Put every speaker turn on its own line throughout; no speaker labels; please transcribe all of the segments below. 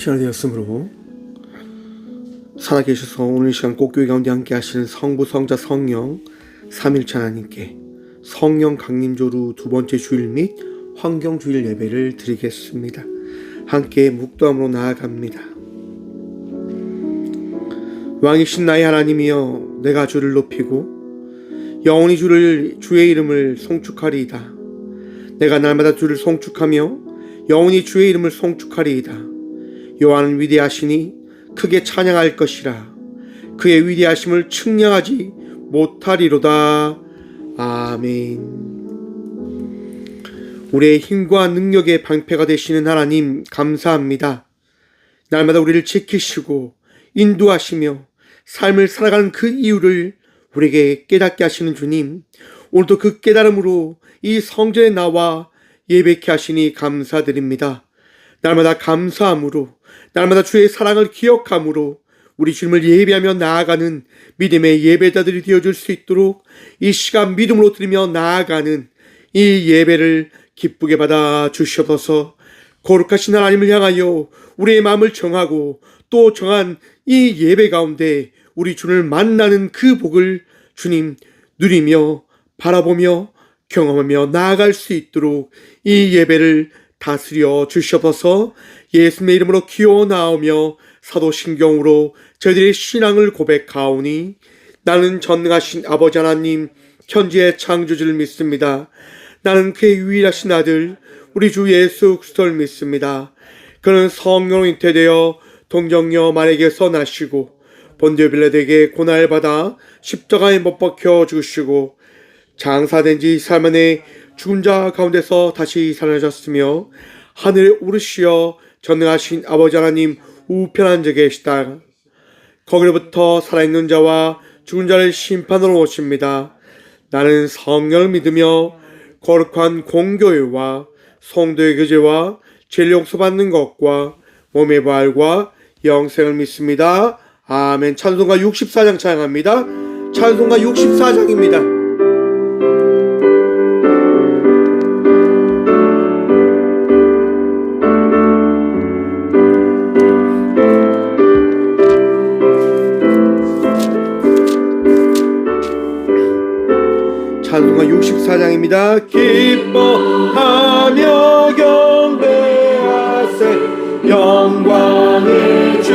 시간이 되었으므로 살아계셔서 오늘 시간 꽃교회 가운데 함께 하시는 성부, 성자, 성령 삼일체 하나님께 성령 강림조루 두 번째 주일 및 환경주일 예배를 드리겠습니다. 함께 묵도함으로 나아갑니다. 왕이신 나의 하나님이여, 내가 주를 높이고 영원히 주의 이름을 송축하리이다. 내가 날마다 주를 송축하며 영원히 주의 이름을 송축하리이다. 여호와는 위대하시니 크게 찬양할 것이라. 그의 위대하심을 측량하지 못하리로다. 아멘. 우리의 힘과 능력의 방패가 되시는 하나님 감사합니다. 날마다 우리를 지키시고 인도하시며 삶을 살아가는 그 이유를 우리에게 깨닫게 하시는 주님, 오늘도 그 깨달음으로 이 성전에 나와 예배케 하시니 감사드립니다. 날마다 감사함으로, 날마다 주의 사랑을 기억함으로 우리 주님을 예배하며 나아가는 믿음의 예배자들이 되어줄 수 있도록 이 시간 믿음으로 드리며 나아가는 이 예배를 기쁘게 받아 주시옵소서. 거룩하신 하나님을 향하여 우리의 마음을 정하고 또 정한 이 예배 가운데 우리 주님을 만나는 그 복을 주님 누리며 바라보며 경험하며 나아갈 수 있도록 이 예배를 다스려 주시옵소서. 예수님의 이름으로 기어 나오며 사도신경으로 저희들의 신앙을 고백하오니, 나는 전능하신 아버지 하나님 천지의 창조주를 믿습니다. 나는 그의 유일하신 아들 우리 주 예수 그리스도를 믿습니다. 그는 성령으로 잉태되어 동정녀 마리아에게서 나시고 본디오 빌라도에게 고난을 받아 십자가에 못 박혀 죽으시고 장사된 지 3일 만에 죽은 자 가운데서 다시 살아나셨으며 하늘에 오르시어 전능하신 아버지 하나님 우편 앉아 계시다. 거기로부터 살아있는 자와 죽은 자를 심판하러 오십니다. 나는 성령을 믿으며 거룩한 공교회와 성도의 교제와 죄를 용서받는 것과 몸의 부활과 영생을 믿습니다. 아멘. 찬송가 64장 찬양합니다. 찬송가 64장입니다. 찬송가 64장입니다. 기뻐하며 경배하세 영광의 주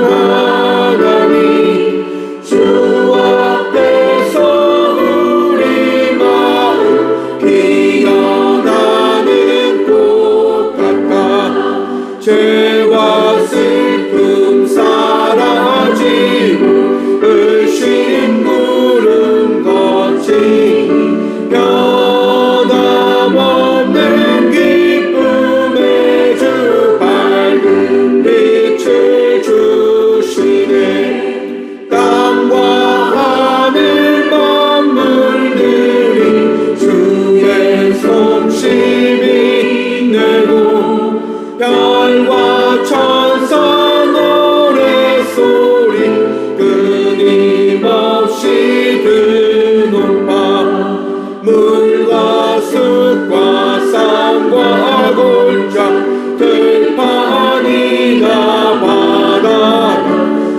하나님, 주 앞에서 우리 마음 피어나는 꽃 같아 죄와 슬픔 사라지고 의심 구름 거치 변함없는 기쁨의 주 밝은 빛을 주시네. 땅과 하늘 만물들이 주의 솜씨 빛내고 별과 천사 노래소리 끊임없이 드높아 물과 숲과 산과 골짜 들판이나 바다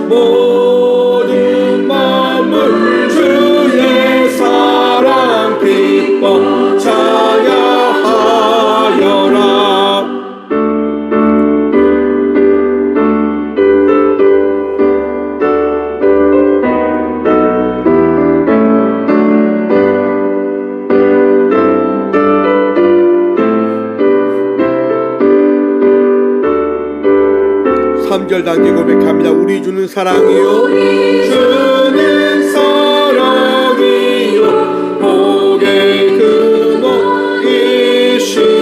모든 만물 주의 사랑 기뻐 찬양하여라. 단계 고백합니다. 우리 주는 사랑이요, 주는 사랑이요, 복의 근원이시니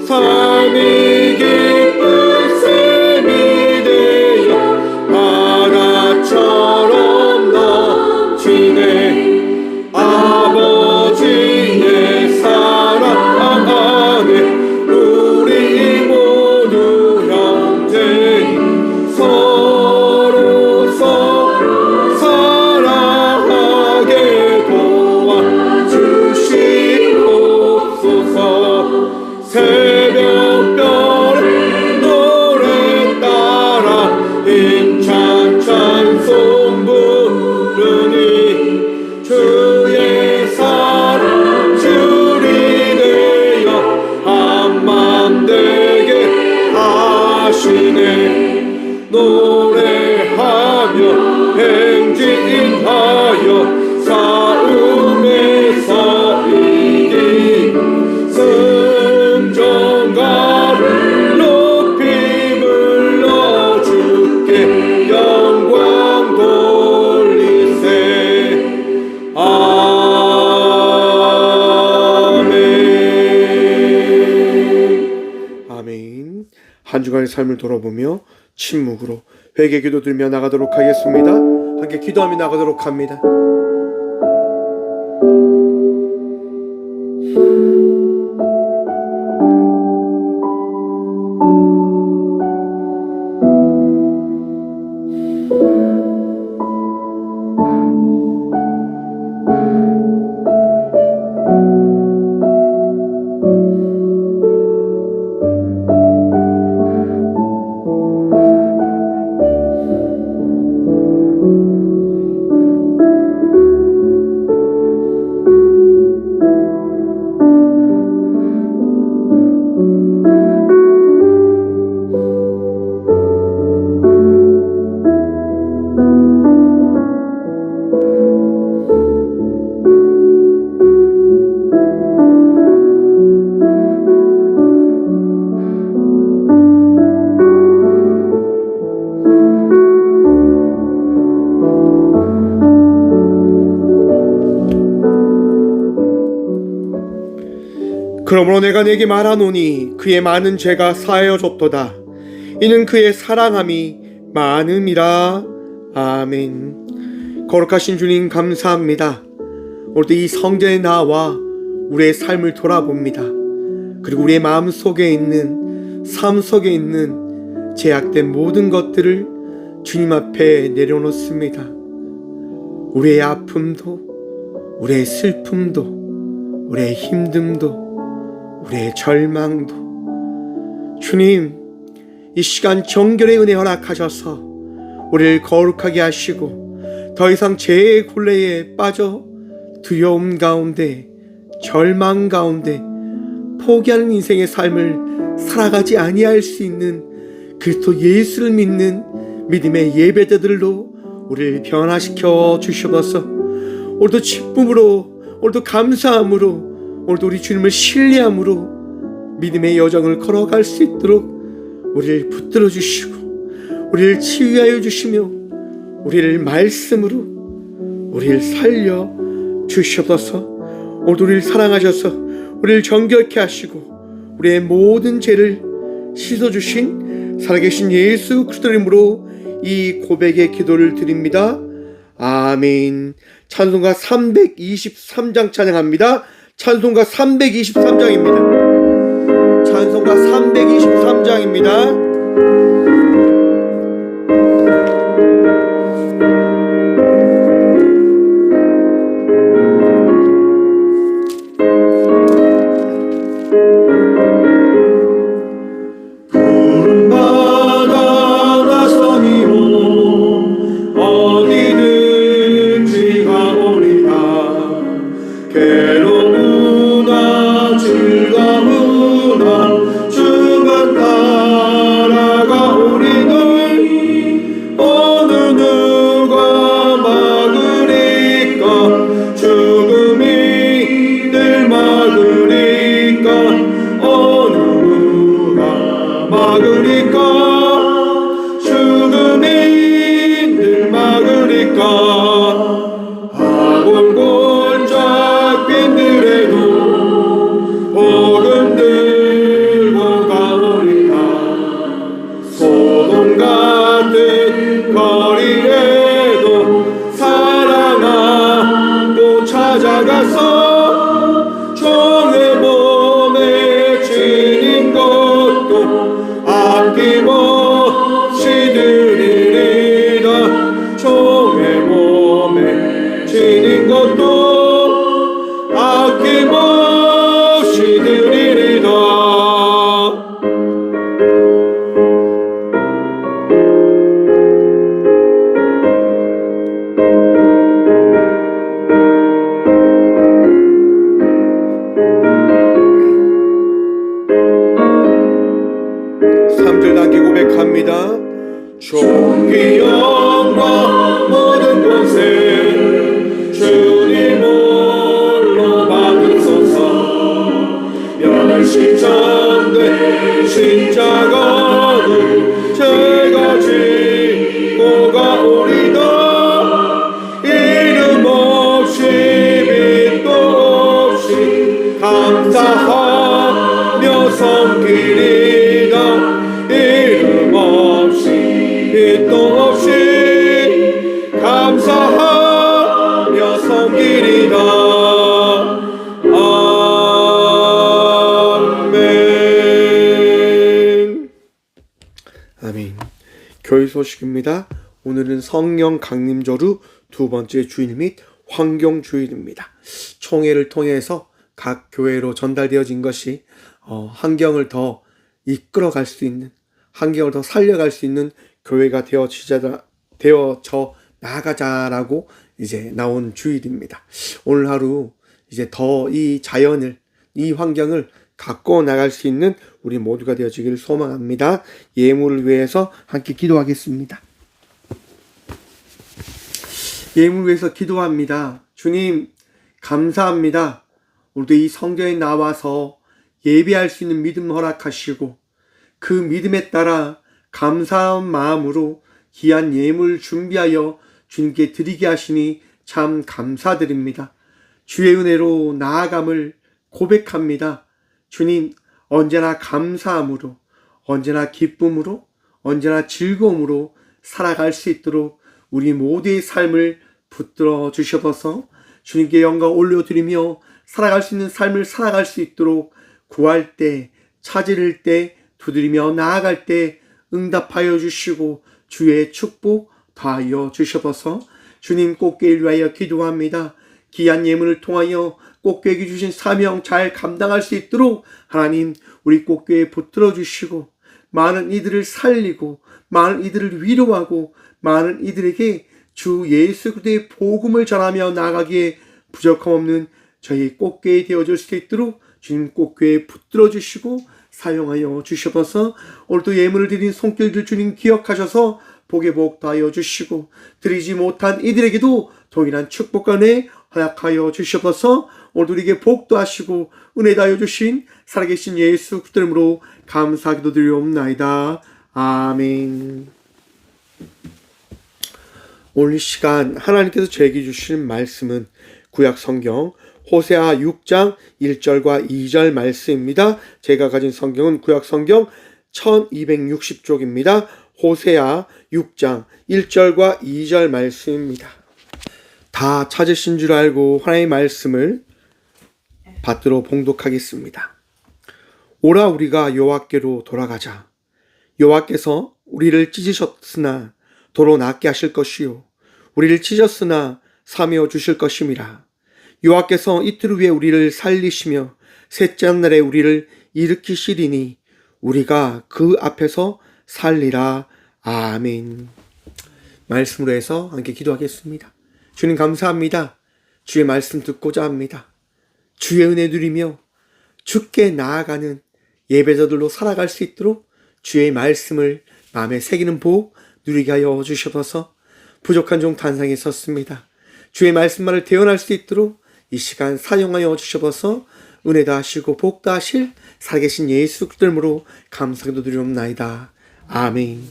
삶이 기쁜 샘이 되어 바다처럼 넘치네. 아버지의 사랑 안에 우리 모두 형제 서로서 사랑하게 도와주시옵소서. 새벽별 되게 하시네. 노래하며 행진하여 싸움에서 이기 승전가를 높이 불러 주께 영광 돌리세. 아멘. 아멘. 한 주간의 삶을 돌아보며 침묵으로 회개 기도 들며 나가도록 하겠습니다. 함께 기도하며 나가도록 합니다. 그러므로 내가 네게 말하노니 그의 많은 죄가 사하여 줬도다. 이는 그의 사랑함이 많음이라. 아멘. 거룩하신 주님 감사합니다. 오늘도 이 성전에 나와 우리의 삶을 돌아봅니다. 그리고 우리의 마음 속에 있는, 삶 속에 있는 제약된 모든 것들을 주님 앞에 내려놓습니다. 우리의 아픔도, 우리의 슬픔도, 우리의 힘듦도, 우리의 절망도, 주님 이 시간 정결의 은혜 허락하셔서 우리를 거룩하게 하시고 더 이상 죄의 굴레에 빠져 두려움 가운데, 절망 가운데 포기하는 인생의 삶을 살아가지 아니할 수 있는 그리스도 예수를 믿는 믿음의 예배자들로 우리를 변화시켜 주시옵소서. 오늘도 기쁨으로, 오늘도 감사함으로, 오늘도 우리 주님을 신뢰함으로 믿음의 여정을 걸어갈 수 있도록 우리를 붙들어 주시고 우리를 치유하여 주시며 우리를 말씀으로 우리를 살려 주시옵소서. 오늘도 우리를 사랑하셔서 우리를 정결케 하시고 우리의 모든 죄를 씻어주신 살아계신 예수 그리스도 이름으로 이 고백의 기도를 드립니다. 아멘. 찬송가 323장 찬양합니다. 찬송가 323장입니다. 찬송가 323장입니다. 3절 함께 고백합니다. 존귀 영광 모든 것을 주님 홀로 받으소서. 멸시천대 십자가를 제가 지고 가오리다. 이름 없이 빛도 없이 감사하며 섬기리다. 이름 없이 빛도 없이 감사하며 섬기리다. 아멘. 아멘. 교회 소식입니다. 오늘은 성령 강림절후 두 번째 주일 및 환경 주일입니다. 총회를 통해서 각 교회로 전달되어진 것이 환경을 더 이끌어갈 수 있는, 환경을 더 살려갈 수 있는 교회가 되어져 나가자라고 이제 나온 주일입니다. 오늘 하루 이제 더 이 자연을, 이 환경을 갖고 나갈 수 있는 우리 모두가 되어지길 소망합니다. 예물을 위해서 함께 기도하겠습니다. 예물을 위해서 기도합니다. 주님, 감사합니다. 오늘도 이 성전에 나와서 예배할 수 있는 믿음 허락하시고 그 믿음에 따라 감사한 마음으로 귀한 예물 준비하여 주님께 드리게 하시니 참 감사드립니다. 주의 은혜로 나아감을 고백합니다. 주님, 언제나 감사함으로, 언제나 기쁨으로, 언제나 즐거움으로 살아갈 수 있도록 우리 모두의 삶을 붙들어 주셔서 주님께 영광 올려드리며 살아갈 수 있는 삶을 살아갈 수 있도록 구할 때, 찾을 때, 두드리며 나아갈 때 응답하여 주시고 주의 축복 더하여 주셔서 주님 꽃게를 위하여 기도합니다. 귀한 예물을 통하여 꽃게에게 주신 사명 잘 감당할 수 있도록 하나님 우리 꽃게에 붙들어 주시고 많은 이들을 살리고 많은 이들을 위로하고 많은 이들에게 주 예수 그리스도의 복음을 전하며 나아가기에 부족함 없는 저희 꽃게 되어줄 수 있도록 주님 꽃게에 붙들어 주시고 사용하여 주셔서 오늘도 예물을 드린 손길들 주님 기억하셔서 복의 복 더하여 주시고 드리지 못한 이들에게도 동일한 축복과 은혜 허락하여 주셔서 오늘도 우리에게 복도 하시고 은혜 더하여 주신 살아계신 예수 그리스도 이름으로 감사 기도드리옵나이다. 아멘. 오늘 이 시간 하나님께서 저에게 주신 말씀은 구약 성경 호세아 6장 1절과 2절 말씀입니다. 제가 가진 성경은 구약 성경 1260쪽입니다. 호세아 6장 1절과 2절 말씀입니다. 다 찾으신 줄 알고 하나님의 말씀을 받들어 봉독하겠습니다. 오라 우리가 여호와께로 돌아가자. 여호와께서 우리를 찢으셨으나 도로 낫게 하실 것이요 우리를 찢었으나 사며 주실 것임이라. 여호와께서 이틀 후에 우리를 살리시며 셋째 날에 우리를 일으키시리니 우리가 그 앞에서 살리라. 아멘. 말씀으로 해서 함께 기도하겠습니다. 주님 감사합니다. 주의 말씀 듣고자 합니다. 주의 은혜 누리며 주께 나아가는 예배자들로 살아갈 수 있도록 주의 말씀을 마음에 새기는 복 누리게 하여 주셔서 부족한 종 탄상에 섰습니다. 주의 말씀만을 대언할 수 있도록 이 시간 사용하여 주셔서 은혜 다하시고 복 다하실 살아계신 예수 그리스도 이름으로 감사기도 드리옵나이다. 아멘.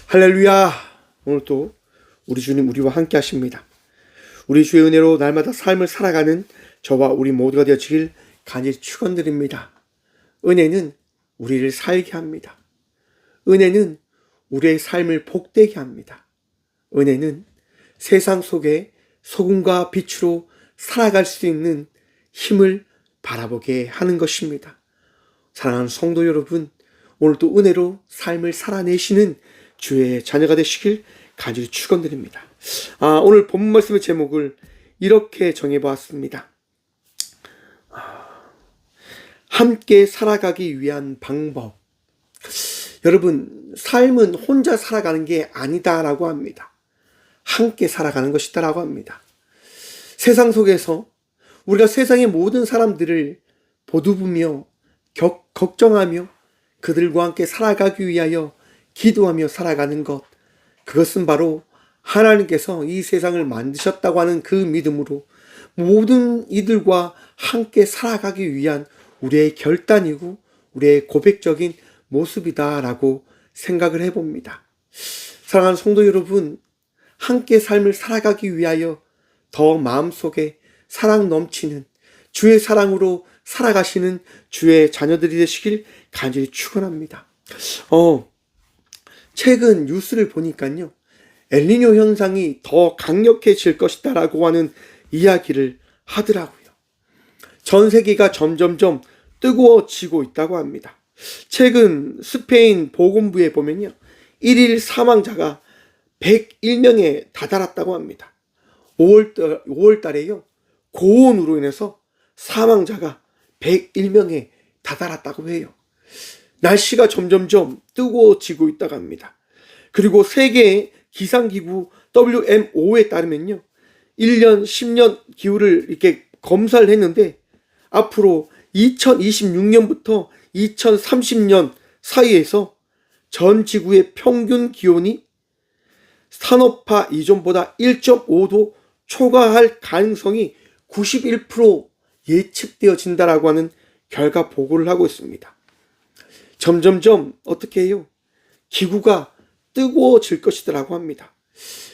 할렐루야. 오늘도 우리 주님 우리와 함께 하십니다. 우리 주의 은혜로 날마다 삶을 살아가는 저와 우리 모두가 되어지길 간절히 축원드립니다. 은혜는 우리를 살게 합니다. 은혜는 우리의 삶을 복되게 합니다. 은혜는 세상 속에 소금과 빛으로 살아갈 수 있는 힘을 바라보게 하는 것입니다. 사랑하는 성도 여러분, 오늘도 은혜로 삶을 살아내시는 주의 자녀가 되시길 간절히 축원드립니다. 오늘 본문 말씀의 제목을 이렇게 정해보았습니다. 함께 살아가기 위한 방법. 여러분, 삶은 혼자 살아가는 게 아니다라고 합니다. 함께 살아가는 것이다라고 합니다. 세상 속에서 우리가 세상의 모든 사람들을 보두부며 걱정하며 그들과 함께 살아가기 위하여 기도하며 살아가는 것, 그것은 바로 하나님께서 이 세상을 만드셨다고 하는 그 믿음으로 모든 이들과 함께 살아가기 위한 우리의 결단이고 우리의 고백적인 모습이다라고 생각을 해봅니다. 사랑하는 성도 여러분, 함께 삶을 살아가기 위하여 더 마음속에 사랑 넘치는 주의 사랑으로 살아가시는 주의 자녀들이 되시길 간절히 축원합니다. 최근 뉴스를 보니까요, 엘니뇨 현상이 더 강력해질 것이다라고 하는 이야기를 하더라고요. 전 세계가 점점점 뜨거워지고 있다고 합니다. 최근 스페인 보건부에 보면요, 1일 사망자가 101명에 다다랐다고 합니다. 5월 달에요, 고온으로 인해서 사망자가 101명에 다다랐다고 해요. 날씨가 점점점 뜨거워지고 있다고 합니다. 그리고 세계 기상기구 WMO에 따르면요, 1년, 10년 기후를 이렇게 검사를 했는데 앞으로 2026년부터 2030년 사이에서 전 지구의 평균 기온이 산업화 이전보다 1.5도 초과할 가능성이 91% 예측되어진다라고 하는 결과 보고를 하고 있습니다. 점점점 어떻게 해요? 기후가 뜨거워질 것이라고 합니다.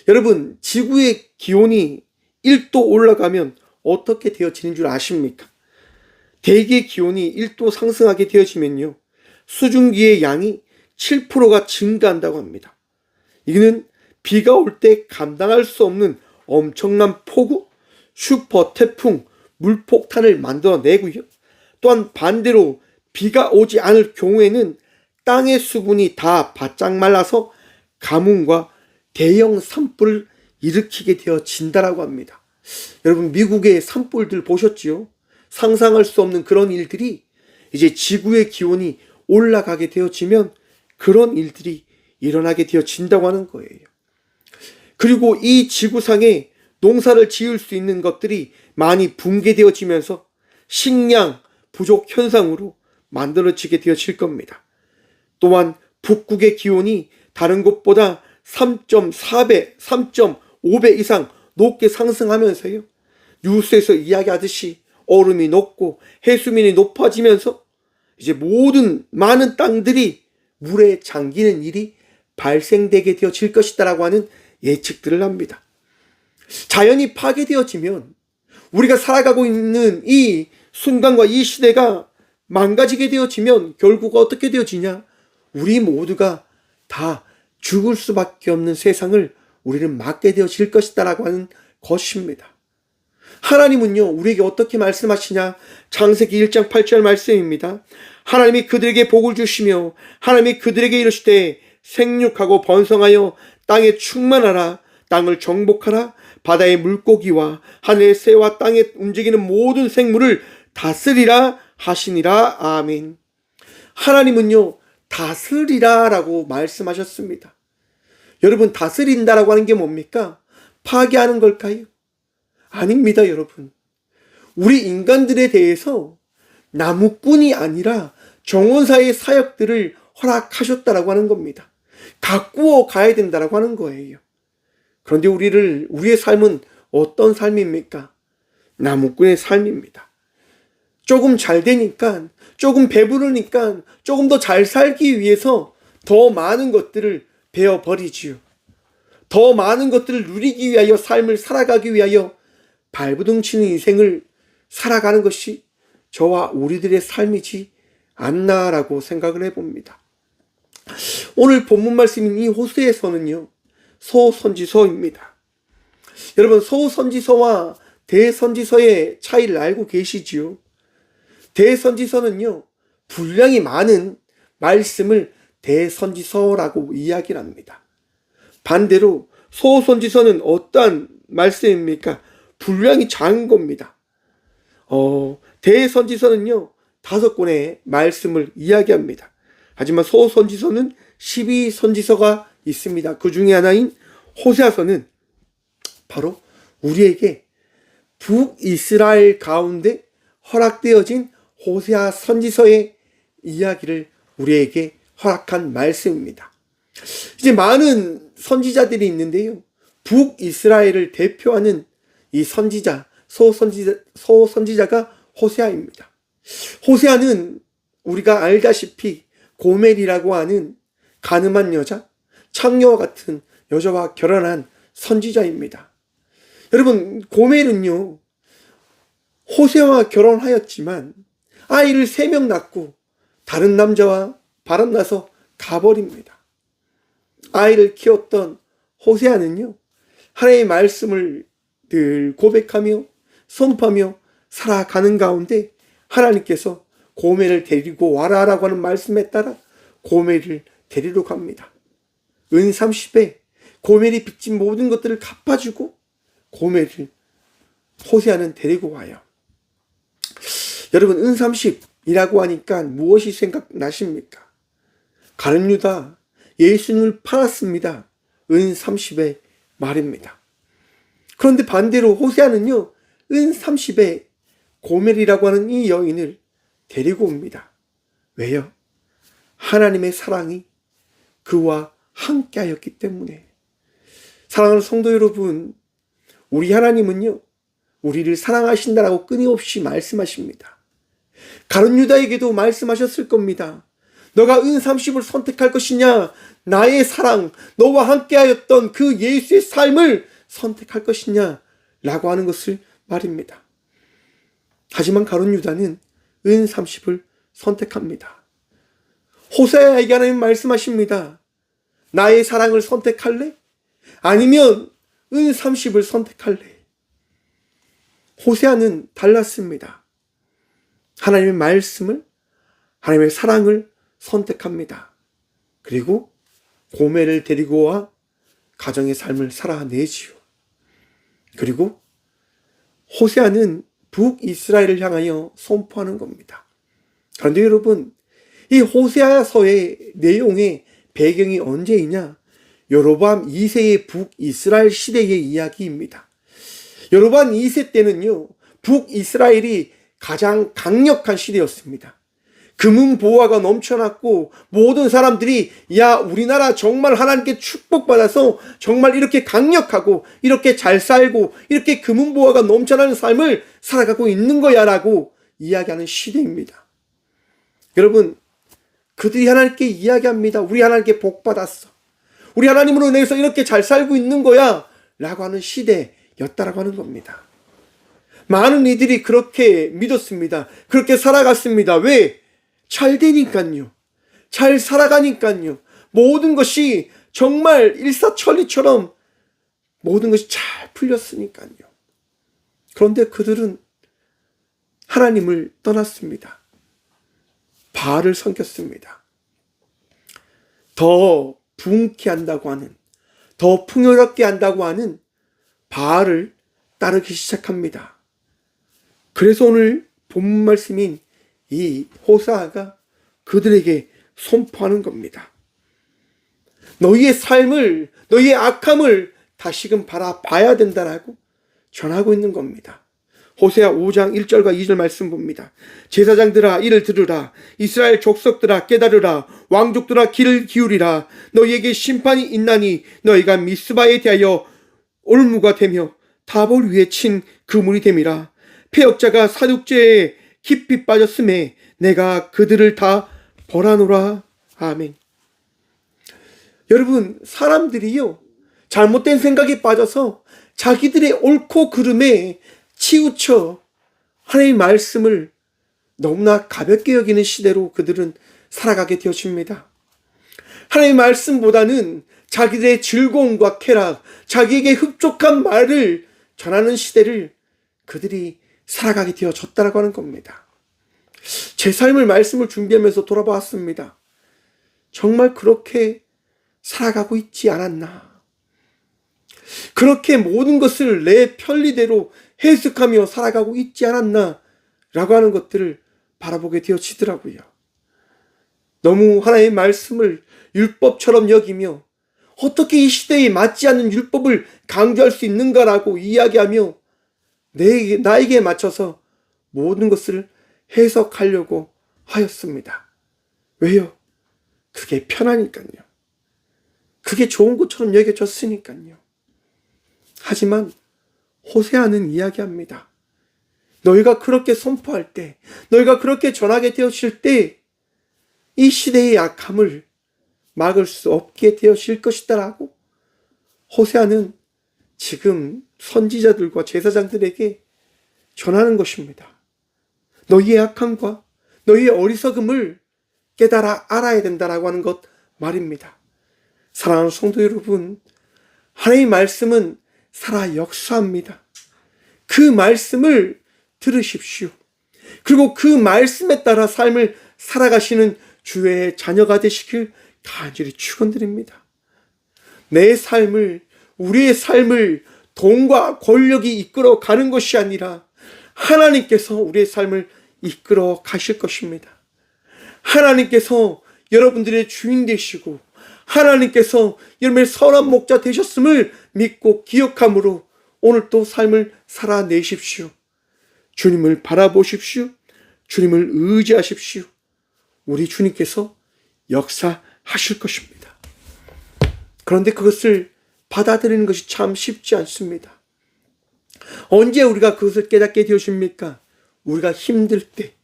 여러분, 지구의 기온이 1도 올라가면 어떻게 되어지는 줄 아십니까? 대기의 기온이 1도 상승하게 되어지면요, 수증기의 양이 7%가 증가한다고 합니다. 이는 비가 올 때 감당할 수 없는 엄청난 폭우, 슈퍼 태풍, 물폭탄을 만들어내고요. 또한 반대로 비가 오지 않을 경우에는 땅의 수분이 다 바짝 말라서 가뭄과 대형 산불을 일으키게 되어진다라고 합니다. 여러분, 미국의 산불들 보셨지요? 상상할 수 없는 그런 일들이 이제 지구의 기온이 올라가게 되어지면 그런 일들이 일어나게 되어진다고 하는 거예요. 그리고 이 지구상에 농사를 지을 수 있는 것들이 많이 붕괴되어지면서 식량 부족 현상으로 만들어지게 되어질 겁니다. 또한 북극의 기온이 다른 곳보다 3.4배, 3.5배 이상 높게 상승하면서요, 뉴스에서 이야기하듯이 얼음이 녹고 해수면이 높아지면서 이제 모든 많은 땅들이 물에 잠기는 일이 발생되게 되어질 것이다라고 하는 예측들을 합니다. 자연이 파괴되어지면 우리가 살아가고 있는 이 순간과 이 시대가 망가지게 되어지면 결국 어떻게 되어지냐? 우리 모두가 다 죽을 수밖에 없는 세상을 우리는 맞게 되어질 것이다라고 하는 것입니다. 하나님은요, 우리에게 어떻게 말씀하시냐? 창세기 1장 8절 말씀입니다. 하나님이 그들에게 복을 주시며 하나님이 그들에게 이르시되 생육하고 번성하여 땅에 충만하라. 땅을 정복하라. 바다의 물고기와 하늘의 새와 땅에 움직이는 모든 생물을 다스리라 하시니라. 아멘. 하나님은요, 다스리라 라고 말씀하셨습니다. 여러분, 다스린다라고 하는 게 뭡니까? 파괴하는 걸까요? 아닙니다, 여러분. 우리 인간들에 대해서 나무꾼이 아니라 정원사의 사역들을 허락하셨다라고 하는 겁니다. 가꾸어 가야 된다라고 하는 거예요. 그런데 우리의 삶은 어떤 삶입니까? 나무꾼의 삶입니다. 조금 잘 되니까, 조금 배부르니까, 조금 더 잘 살기 위해서 더 많은 것들을 베어버리지요. 더 많은 것들을 누리기 위하여 삶을 살아가기 위하여 발부둥치는 인생을 살아가는 것이 저와 우리들의 삶이지 않나라고 생각을 해봅니다. 오늘 본문 말씀인 이 호세에서는요, 소선지서입니다. 여러분, 소선지서와 대선지서의 차이를 알고 계시지요? 대선지서는요, 분량이 많은 말씀을 대선지서라고 이야기를 합니다. 반대로 소선지서는 어떠한 말씀입니까? 분량이 작은 겁니다. 대선지서는요, 5권의 말씀을 이야기합니다. 하지만 소선지서는 12선지서가 있습니다. 그 중에 하나인 호세아서는 바로 우리에게 북이스라엘 가운데 허락되어진 호세아 선지서의 이야기를 우리에게 허락한 말씀입니다. 이제 많은 선지자들이 있는데요. 북이스라엘을 대표하는 이 소선지자가 호세아입니다. 호세아는 우리가 알다시피 고멜이라고 하는 가늠한 여자, 창녀와 같은 여자와 결혼한 선지자입니다. 여러분, 고멜은요, 호세아와 결혼하였지만 아이를 3명 낳고 다른 남자와 바람나서 가버립니다. 아이를 키웠던 호세아는요, 하나님의 말씀을 늘 고백하며 선포하며 살아가는 가운데 하나님께서 고멜을 데리고 와라라고 하는 말씀에 따라 고멜을 데리러 갑니다. 은 30에 고멜이 빚진 모든 것들을 갚아주고 고멜을 호세아는 데리고 와요. 여러분, 은 30이라고 하니까 무엇이 생각나십니까? 가룟 유다 예수님을 팔았습니다. 은 30의 말입니다. 그런데 반대로 호세아는요, 은 30에 고멜이라고 하는 이 여인을 데리고 옵니다. 왜요? 하나님의 사랑이 그와 함께하였기 때문에. 사랑하는 성도 여러분, 우리 하나님은요, 우리를 사랑하신다라고 끊임없이 말씀하십니다. 가룟 유다에게도 말씀하셨을 겁니다. 너가 은 30을 선택할 것이냐, 나의 사랑, 너와 함께하였던 그 예수의 삶을 선택할 것이냐 라고 하는 것을 말입니다. 하지만 가룟 유다는 은 30을 선택합니다. 호세아에게 하나님 말씀하십니다. 나의 사랑을 선택할래? 아니면 은 30을 선택할래? 호세아는 달랐습니다. 하나님의 말씀을, 하나님의 사랑을 선택합니다. 그리고 고멜을 데리고 와 가정의 삶을 살아내지요. 그리고 호세아는 북이스라엘을 향하여 선포하는 겁니다. 그런데 여러분, 이 호세아서의 내용의 배경이 언제이냐? 여로보암 2세의 북이스라엘 시대의 이야기입니다. 여로보암 2세 때는요, 북이스라엘이 가장 강력한 시대였습니다. 금은 보화가 넘쳐났고 모든 사람들이 야, 우리나라 정말 하나님께 축복받아서 정말 이렇게 강력하고 이렇게 잘 살고 이렇게 금은 보화가 넘쳐나는 삶을 살아가고 있는 거야 라고 이야기하는 시대입니다. 여러분, 그들이 하나님께 이야기합니다. 우리 하나님께 복받았어. 우리 하나님으로 인해서 이렇게 잘 살고 있는 거야 라고 하는 시대였다라고 하는 겁니다. 많은 이들이 그렇게 믿었습니다. 그렇게 살아갔습니다. 왜? 잘 되니까요. 잘 살아가니까요. 모든 것이 정말 일사천리처럼 모든 것이 잘 풀렸으니까요. 그런데 그들은 하나님을 떠났습니다. 바알을 섬겼습니다. 더 부흥케 한다고 하는, 더 풍요롭게 한다고 하는 바알을 따르기 시작합니다. 그래서 오늘 본문 말씀인 이 호세아가 그들에게 선포하는 겁니다. 너희의 삶을, 너희의 악함을 다시금 바라봐야 된다라고 전하고 있는 겁니다. 호세아 5장 1절과 2절 말씀 봅니다. 제사장들아 이를 들으라. 이스라엘 족속들아 깨달으라. 왕족들아 귀를 기울이라. 너희에게 심판이 있나니 너희가 미스바에 대하여 올무가 되며 다볼 위에 친 그물이 됨이라. 패역자가 사륙죄에 깊이 빠졌음에 내가 그들을 다 벌하노라. 아멘. 여러분, 사람들이요, 잘못된 생각에 빠져서 자기들의 옳고 그름에 치우쳐 하나님의 말씀을 너무나 가볍게 여기는 시대로 그들은 살아가게 되어집니다. 하나님의 말씀보다는 자기들의 즐거움과 쾌락, 자기에게 흡족한 말을 전하는 시대를 그들이 살아가게 되어졌다라고 하는 겁니다. 제 삶을 말씀을 준비하면서 돌아보았습니다. 정말 그렇게 살아가고 있지 않았나? 그렇게 모든 것을 내 편리대로 해석하며 살아가고 있지 않았나? 라고 하는 것들을 바라보게 되어지더라고요. 너무 하나님의 말씀을 율법처럼 여기며 어떻게 이 시대에 맞지 않는 율법을 강조할 수 있는가라고 이야기하며 나에게 맞춰서 모든 것을 해석하려고 하였습니다. 왜요? 그게 편하니까요. 그게 좋은 것처럼 여겨졌으니까요. 하지만 호세아는 이야기합니다. 너희가 그렇게 선포할 때, 너희가 그렇게 전하게 되어질 때 이 시대의 약함을 막을 수 없게 되어질 것이다 라고 호세아는 지금 선지자들과 제사장들에게 전하는 것입니다. 너희의 약함과 너희의 어리석음을 깨달아 알아야 된다라고 하는 것 말입니다. 사랑하는 성도 여러분, 하나님의 말씀은 살아 역사합니다. 그 말씀을 들으십시오. 그리고 그 말씀에 따라 삶을 살아가시는 주의 자녀가 되시길 간절히 축원드립니다. 내 삶을, 우리의 삶을 돈과 권력이 이끌어 가는 것이 아니라 하나님께서 우리의 삶을 이끌어 가실 것입니다. 하나님께서 여러분들의 주인 되시고 하나님께서 여러분의 선한 목자 되셨음을 믿고 기억함으로 오늘 또 삶을 살아내십시오. 주님을 바라보십시오. 주님을 의지하십시오. 우리 주님께서 역사하실 것입니다. 그런데 그것을 받아들이는 것이 참 쉽지 않습니다. 언제 우리가 그것을 깨닫게 되십니까? 우리가 힘들 때,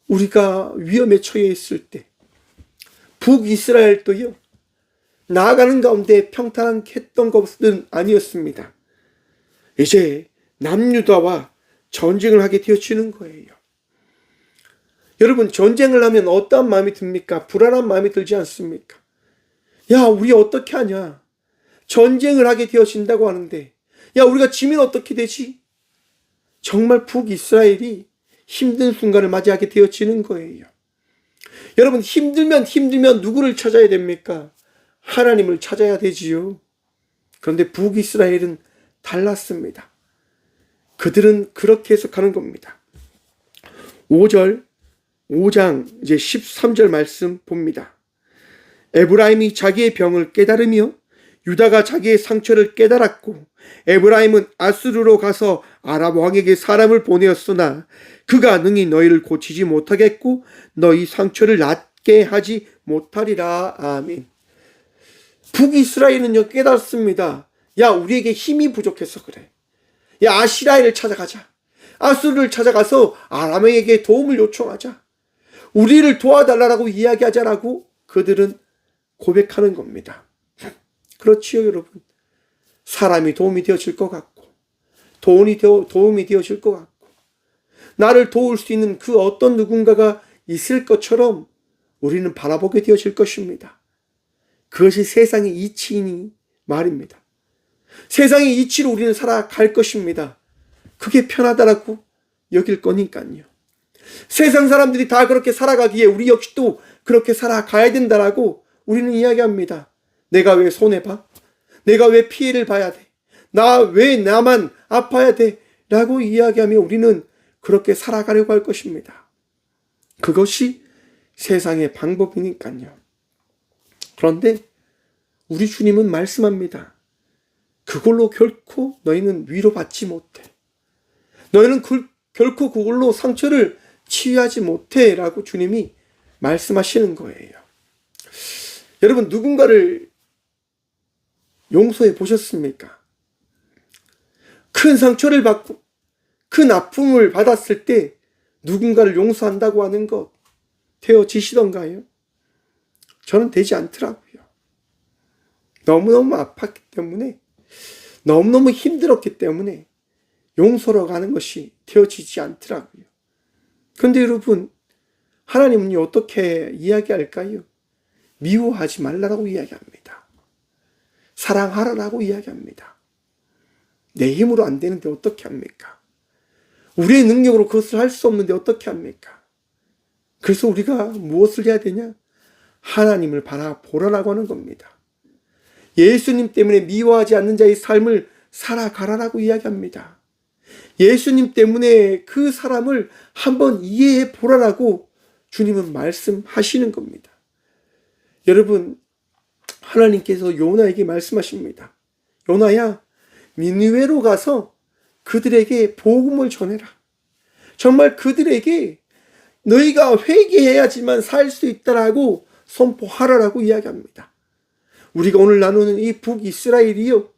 우리가 위험에 처해 있을 때, 북이스라엘도요, 나아가는 가운데 평탄했던 것은 아니었습니다. 이제 남유다와 전쟁을 하게 되어지는 거예요. 여러분, 전쟁을 하면 어떠한 마음이 듭니까? 불안한 마음이 들지 않습니까? 야, 우리 어떻게 하냐? 전쟁을 하게 되어진다고 하는데, 야, 우리가 지면 어떻게 되지? 정말 북이스라엘이 힘든 순간을 맞이하게 되어지는 거예요. 여러분, 힘들면 누구를 찾아야 됩니까? 하나님을 찾아야 되지요. 그런데 북이스라엘은 달랐습니다. 그들은 그렇게 해석하는 겁니다. 5장 이제 13절 말씀 봅니다. 에브라임이 자기의 병을 깨달으며 유다가 자기의 상처를 깨달았고 에브라임은 아수르로 가서 아람 왕에게 사람을 보내었으나 그가 능히 너희를 고치지 못하겠고 너희 상처를 낫게 하지 못하리라. 아멘. 북이스라엘은요 깨닫습니다. 야, 우리에게 힘이 부족해서 그래. 야, 아시라엘을 찾아가자. 아수르를 찾아가서 아람에게 도움을 요청하자. 우리를 도와달라고 이야기하자라고 그들은 고백하는 겁니다. 그렇지요, 여러분. 사람이 도움이 되어질 것 같고 도움이 되어질 것 같고 나를 도울 수 있는 그 어떤 누군가가 있을 것처럼 우리는 바라보게 되어질 것입니다. 그것이 세상의 이치이니 말입니다. 세상의 이치로 우리는 살아갈 것입니다. 그게 편하다라고 여길 거니까요. 세상 사람들이 다 그렇게 살아가기에 우리 역시도 그렇게 살아가야 된다라고 우리는 이야기합니다. 내가 왜 손해봐? 내가 왜 피해를 봐야 돼? 왜 나만 아파야 돼? 라고 이야기하며 우리는 그렇게 살아가려고 할 것입니다. 그것이 세상의 방법이니까요. 그런데 우리 주님은 말씀합니다. 그걸로 결코 너희는 위로받지 못해. 너희는 결코 그걸로 상처를 치유하지 못해 라고 주님이 말씀하시는 거예요. 여러분, 누군가를 용서해 보셨습니까? 큰 상처를 받고 큰 아픔을 받았을 때 누군가를 용서한다고 하는 것 되어지시던가요? 저는 되지 않더라고요. 너무너무 아팠기 때문에, 너무너무 힘들었기 때문에 용서라고 하는 것이 되어지지 않더라고요. 그런데 여러분, 하나님은 어떻게 이야기할까요? 미워하지 말라라고 이야기합니다. 사랑하라라고 이야기합니다. 내 힘으로 안 되는데 어떻게 합니까? 우리의 능력으로 그것을 할 수 없는데 어떻게 합니까? 그래서 우리가 무엇을 해야 되냐? 하나님을 바라보라라고 하는 겁니다. 예수님 때문에 미워하지 않는 자의 삶을 살아가라라고 이야기합니다. 예수님 때문에 그 사람을 한번 이해해 보라라고 주님은 말씀하시는 겁니다. 여러분, 하나님께서 요나에게 말씀하십니다. 요나야, 니느웨로 가서 그들에게 복음을 전해라. 정말 그들에게 너희가 회개해야지만 살 수 있다라고 선포하라라고 이야기합니다. 우리가 오늘 나누는 이 북이스라엘이요,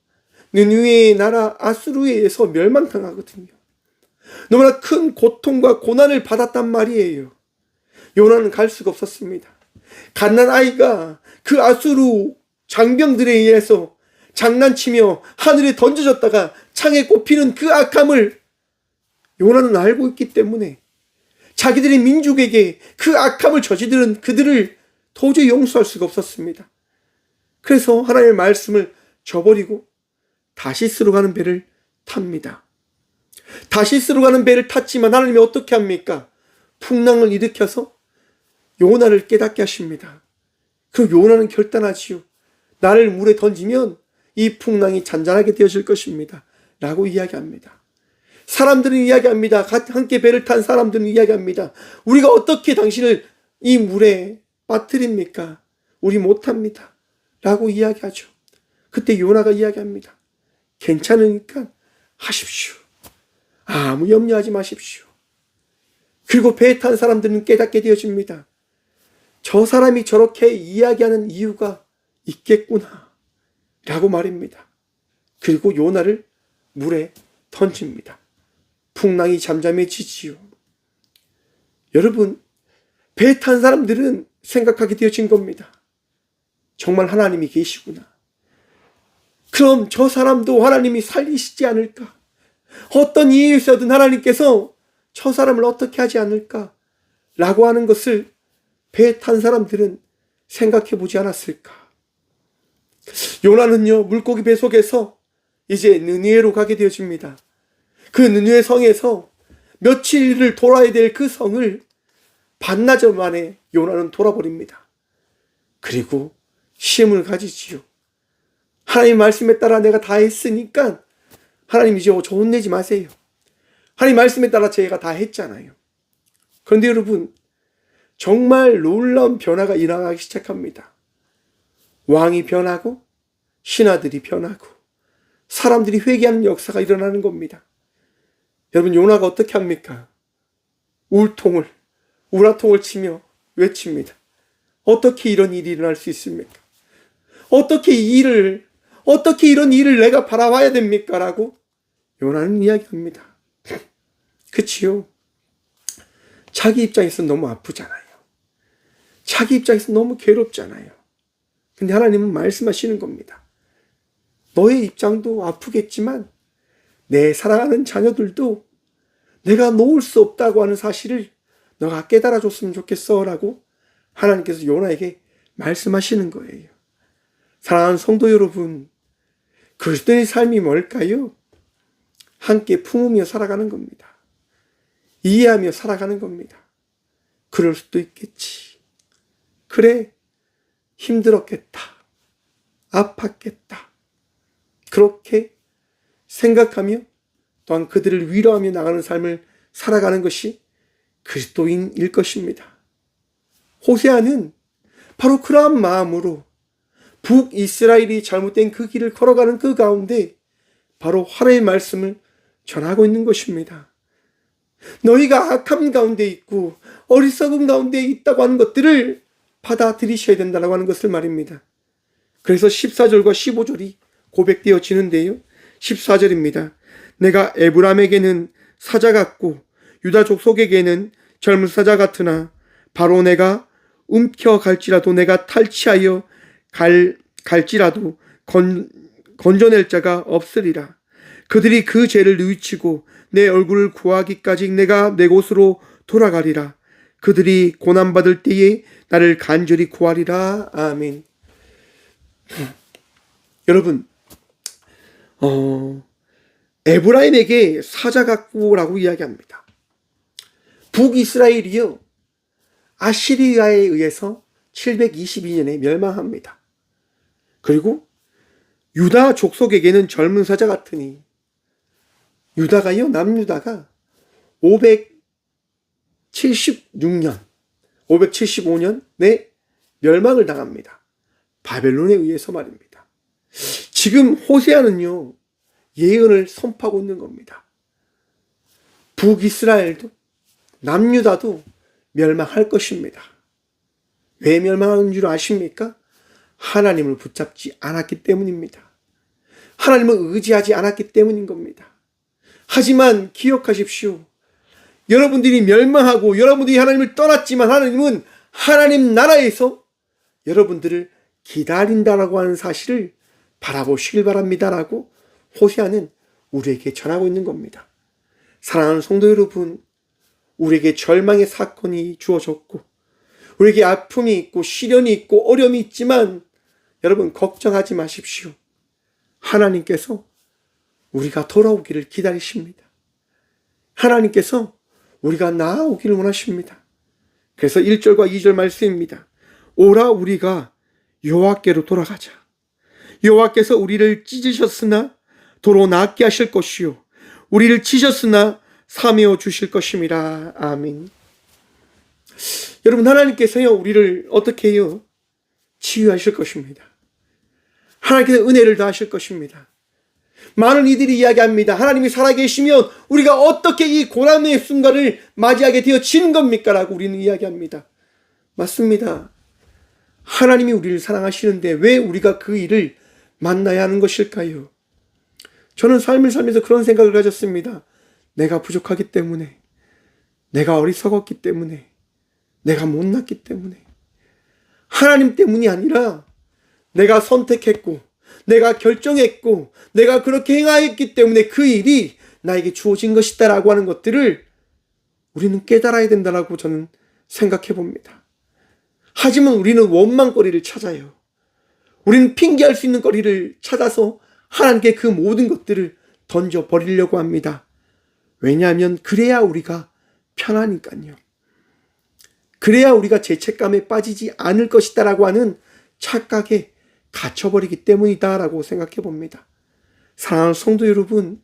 느느웨의 나라 아수르에 의해서 멸망당하거든요. 너무나 큰 고통과 고난을 받았단 말이에요. 요나는 갈 수가 없었습니다. 갓난아이가 그 아수르 장병들에 의해서 장난치며 하늘에 던져졌다가 창에 꼽히는 그 악함을 요나는 알고 있기 때문에 자기들의 민족에게 그 악함을 저지르는 그들을 도저히 용서할 수가 없었습니다. 그래서 하나님의 말씀을 저버리고 다시스로 가는 배를 탑니다. 다시스로 가는 배를 탔지만 하나님이 어떻게 합니까? 풍랑을 일으켜서 요나를 깨닫게 하십니다. 그 요나는 결단하지요. 나를 물에 던지면 이 풍랑이 잔잔하게 되어질 것입니다. 라고 이야기합니다. 사람들은 이야기합니다. 함께 배를 탄 사람들은 이야기합니다. 우리가 어떻게 당신을 이 물에 빠뜨립니까? 우리 못합니다. 라고 이야기하죠. 그때 요나가 이야기합니다. 괜찮으니까 하십시오. 아무 염려하지 마십시오. 그리고 배에 탄 사람들은 깨닫게 되어집니다. 저 사람이 저렇게 이야기하는 이유가 있겠구나 라고 말입니다. 그리고 요나를 물에 던집니다. 풍랑이 잠잠해지지요. 여러분, 배에 탄 사람들은 생각하게 되어진 겁니다. 정말 하나님이 계시구나. 그럼 저 사람도 하나님이 살리시지 않을까? 어떤 이유에 있어든 하나님께서 저 사람을 어떻게 하지 않을까? 라고 하는 것을 배에 탄 사람들은 생각해 보지 않았을까? 요나는요, 물고기 배 속에서 이제 느니에로 가게 되어집니다. 그 느니에 성에서 며칠을 돌아야 될 그 성을 반나절 만에 요나는 돌아버립니다. 그리고 힘을 가지지요. 하나님 말씀에 따라 내가 다 했으니까 하나님 이제 저 혼내지 마세요. 하나님 말씀에 따라 제가 다 했잖아요. 그런데 여러분, 정말 놀라운 변화가 일어나기 시작합니다. 왕이 변하고 신하들이 변하고 사람들이 회개하는 역사가 일어나는 겁니다. 여러분, 요나가 어떻게 합니까? 우라통을 치며 외칩니다. 어떻게 이런 일이 일어날 수 있습니까? 어떻게 이런 일을 내가 바라봐야 됩니까? 라고 요나는 이야기합니다. 그치요? 자기 입장에서 너무 아프잖아요. 자기 입장에서 너무 괴롭잖아요. 근데 하나님은 말씀하시는 겁니다. 너의 입장도 아프겠지만 내 사랑하는 자녀들도 내가 놓을 수 없다고 하는 사실을 너가 깨달아줬으면 좋겠어 라고 하나님께서 요나에게 말씀하시는 거예요. 사랑하는 성도 여러분, 그리스도의 삶이 뭘까요? 함께 품으며 살아가는 겁니다. 이해하며 살아가는 겁니다. 그럴 수도 있겠지. 그래, 힘들었겠다. 아팠겠다. 그렇게 생각하며 또한 그들을 위로하며 나가는 삶을 살아가는 것이 그리스도인일 것입니다. 호세아는 바로 그러한 마음으로 북이스라엘이 잘못된 그 길을 걸어가는 그 가운데 바로 하나님의 말씀을 전하고 있는 것입니다. 너희가 악함 가운데 있고 어리석음 가운데 있다고 하는 것들을 받아들이셔야 된다고 하는 것을 말입니다. 그래서 14절과 15절이 고백되어지는데요. 14절입니다. 내가 에브람에게는 사자 같고 유다 족속에게는 젊은 사자 같으나 바로 내가 움켜갈지라도 내가 탈취하여 갈지라도 건져낼 자가 없으리라. 그들이 그 죄를 뉘우치고 내 얼굴을 구하기까지 내가 내 곳으로 돌아가리라. 그들이 고난받을 때에 나를 간절히 구하리라. 아멘. 여러분, 에브라임에게 사자 같고라고 이야기합니다. 북이스라엘이요, 아시리아에 의해서 722년에 멸망합니다. 그리고 유다 족속에게는 젊은 사자 같으니, 유다가요, 남유다가 575년에 멸망을 당합니다. 바벨론에 의해서 말입니다. 지금 호세아는요, 예언을 선포하고 있는 겁니다. 북이스라엘도 남유다도 멸망할 것입니다. 왜 멸망하는 줄 아십니까? 하나님을 붙잡지 않았기 때문입니다. 하나님을 의지하지 않았기 때문인 겁니다. 하지만 기억하십시오. 여러분들이 멸망하고 여러분들이 하나님을 떠났지만 하나님은 하나님 나라에서 여러분들을 기다린다라고 하는 사실을 바라보시길 바랍니다라고 호세아는 우리에게 전하고 있는 겁니다. 사랑하는 성도 여러분, 우리에게 절망의 사건이 주어졌고 우리에게 아픔이 있고 시련이 있고 어려움이 있지만 여러분 걱정하지 마십시오. 하나님께서 우리가 돌아오기를 기다리십니다. 하나님께서 우리가 나아오기를 원하십니다. 그래서 1절과 2절 말씀입니다. 오라 우리가 여호와께로 돌아가자. 여호와께서 우리를 찢으셨으나 도로 낫게 하실 것이요 우리를 치셨으나 사메어 주실 것임이라. 아멘. 여러분, 하나님께서요 우리를 어떻게 해요? 치유하실 것입니다. 하나님께서 은혜를 더하실 것입니다. 많은 이들이 이야기합니다. 하나님이 살아계시면 우리가 어떻게 이 고난의 순간을 맞이하게 되어지는 겁니까? 라고 우리는 이야기합니다. 맞습니다. 하나님이 우리를 사랑하시는데 왜 우리가 그 일을 만나야 하는 것일까요? 저는 삶을 살면서 그런 생각을 가졌습니다. 내가 부족하기 때문에, 내가 어리석었기 때문에, 내가 못났기 때문에, 하나님 때문이 아니라 내가 선택했고 내가 결정했고 내가 그렇게 행하였기 때문에 그 일이 나에게 주어진 것이다 라고 하는 것들을 우리는 깨달아야 된다라고 저는 생각해 봅니다. 하지만 우리는 원망거리를 찾아요. 우리는 핑계할 수 있는 거리를 찾아서 하나님께 그 모든 것들을 던져버리려고 합니다. 왜냐하면 그래야 우리가 편하니까요. 그래야 우리가 죄책감에 빠지지 않을 것이다 라고 하는 착각에 갇혀버리기 때문이다라고 생각해 봅니다. 사랑하는 성도 여러분,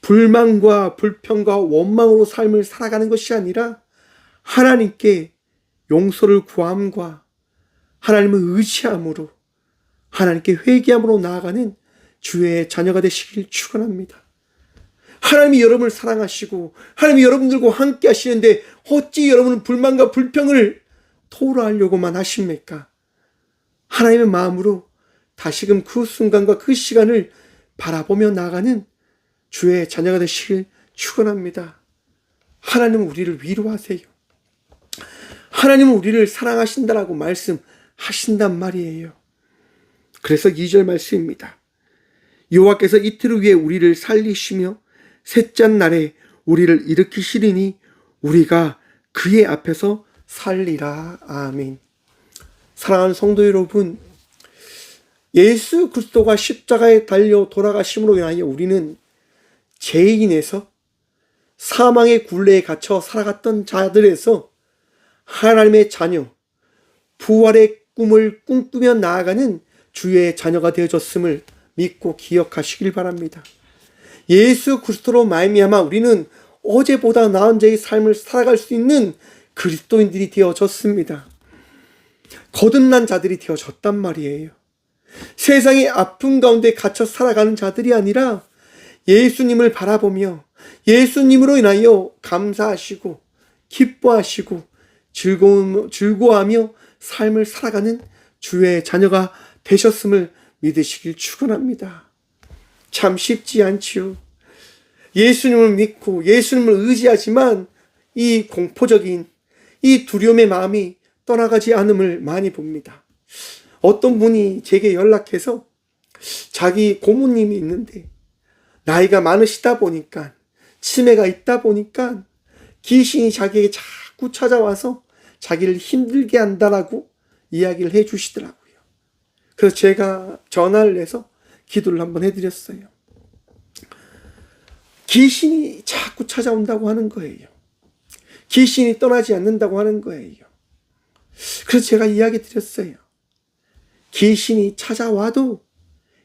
불만과 불평과 원망으로 삶을 살아가는 것이 아니라 하나님께 용서를 구함과 하나님을 의지함으로 하나님께 회개함으로 나아가는 주의 자녀가 되시길 축원합니다. 하나님이 여러분을 사랑하시고 하나님이 여러분들과 함께 하시는데 어찌 여러분은 불만과 불평을 토로하려고만 하십니까? 하나님의 마음으로 다시금 그 순간과 그 시간을 바라보며 나아가는 주의 자녀가 되시길 축원합니다. 하나님은 우리를 위로하세요. 하나님은 우리를 사랑하신다라고 말씀하신단 말이에요. 그래서 2절 말씀입니다. 여호와께서 이틀 후에 우리를 살리시며 셋째 날에 우리를 일으키시리니 우리가 그의 앞에서 살리라. 아멘. 사랑하는 성도 여러분, 예수 그리스도가 십자가에 달려 돌아가심으로 인하여 우리는 죄인에서 사망의 굴레에 갇혀 살아갔던 자들에서 하나님의 자녀, 부활의 꿈을 꿈꾸며 나아가는 주의 자녀가 되어졌음을 믿고 기억하시길 바랍니다. 예수 그리스도로 말미암아 우리는 어제보다 나은 자의 삶을 살아갈 수 있는 그리스도인들이 되어졌습니다. 거듭난 자들이 되어졌단 말이에요. 세상의 아픔 가운데 갇혀 살아가는 자들이 아니라 예수님을 바라보며 예수님으로 인하여 감사하시고 기뻐하시고 즐거워하며 삶을 살아가는 주의 자녀가 되셨음을 믿으시길 축원합니다. 참 쉽지 않지요. 예수님을 믿고 예수님을 의지하지만 이 공포적인 이 두려움의 마음이 떠나가지 않음을 많이 봅니다. 어떤 분이 제게 연락해서 자기 고모님이 있는데 나이가 많으시다 보니까 치매가 있다 보니까 귀신이 자기에게 자꾸 찾아와서 자기를 힘들게 한다라고 이야기를 해 주시더라고요. 그래서 제가 전화를 해서 기도를 한번 해드렸어요. 귀신이 자꾸 찾아온다고 하는 거예요. 귀신이 떠나지 않는다고 하는 거예요. 그래서 제가 이야기 드렸어요. 귀신이 찾아와도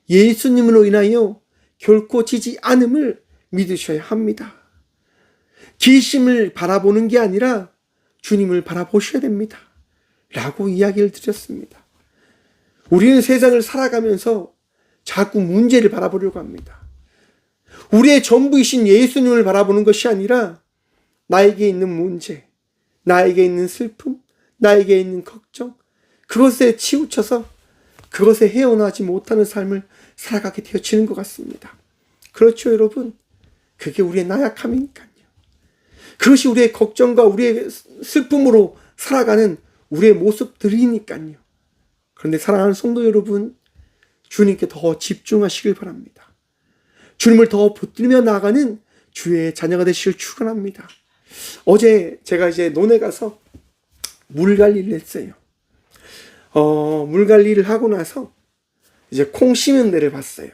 예수님으로 인하여 결코 지지 않음을 믿으셔야 합니다. 귀신을 바라보는 게 아니라 주님을 바라보셔야 됩니다. 라고 이야기를 드렸습니다. 우리는 세상을 살아가면서 자꾸 문제를 바라보려고 합니다. 우리의 전부이신 예수님을 바라보는 것이 아니라 나에게 있는 문제, 나에게 있는 슬픔, 나에게 있는 걱정, 그것에 치우쳐서 그것에 헤어나지 못하는 삶을 살아가게 되어지는 것 같습니다. 그렇죠, 여러분? 그게 우리의 나약함이니까요. 그것이 우리의 걱정과 우리의 슬픔으로 살아가는 우리의 모습들이니까요. 그런데 사랑하는 성도 여러분, 주님께 더 집중하시길 바랍니다. 주님을 더 붙들며 나아가는 주의 자녀가 되시길 축원합니다. 어제 제가 이제 논에 가서 물 관리를 했어요. 물 관리를 하고 나서 이제 콩 심은 데를 봤어요.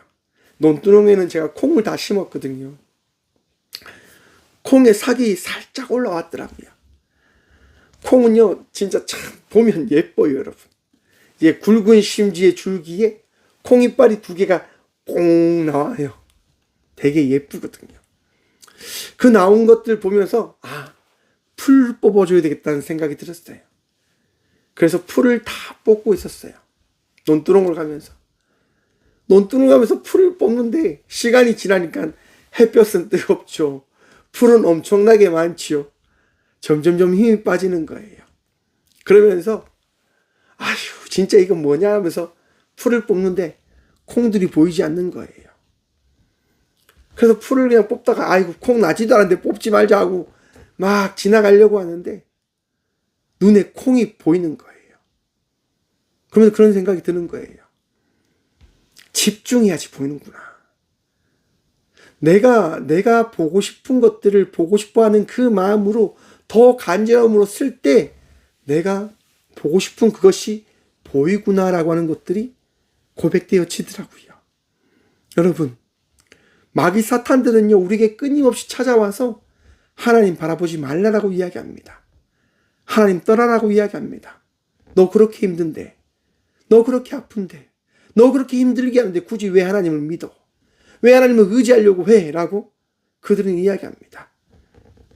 논두렁에는 제가 콩을 다 심었거든요. 콩에 삭이 살짝 올라왔더라고요. 콩은요, 진짜 참 보면 예뻐요, 여러분. 이게 굵은 심지의 줄기에 콩이빨이 2개가 꽁 나와요. 되게 예쁘거든요. 그 나온 것들 보면서 풀 뽑아줘야 되겠다는 생각이 들었어요. 그래서 풀을 다 뽑고 있었어요. 논두렁을 가면서. 논두렁 가면서 풀을 뽑는데 시간이 지나니까 햇볕은 뜨겁죠. 풀은 엄청나게 많지요. 점점점 힘이 빠지는 거예요. 그러면서 아휴 진짜 이건 뭐냐 하면서 풀을 뽑는데 콩들이 보이지 않는 거예요. 그래서 풀을 그냥 뽑다가 아이고 콩 나지도 않았는데 뽑지 말자 하고 막 지나가려고 하는데 눈에 콩이 보이는 거예요. 그러면서 그런 생각이 드는 거예요. 집중해야지 보이는구나. 내가 보고 싶은 것들을 보고 싶어 하는 그 마음으로 더 간절함으로 쓸 때 내가 보고 싶은 그것이 보이구나라고 하는 것들이 고백되어지더라고요. 여러분, 마귀 사탄들은요, 우리에게 끊임없이 찾아와서 하나님 바라보지 말라라고 이야기합니다. 하나님 떠나라고 이야기합니다. 너 그렇게 힘든데, 너 그렇게 아픈데, 너 그렇게 힘들게 하는데 굳이 왜 하나님을 믿어? 왜 하나님을 의지하려고 해? 라고 그들은 이야기합니다.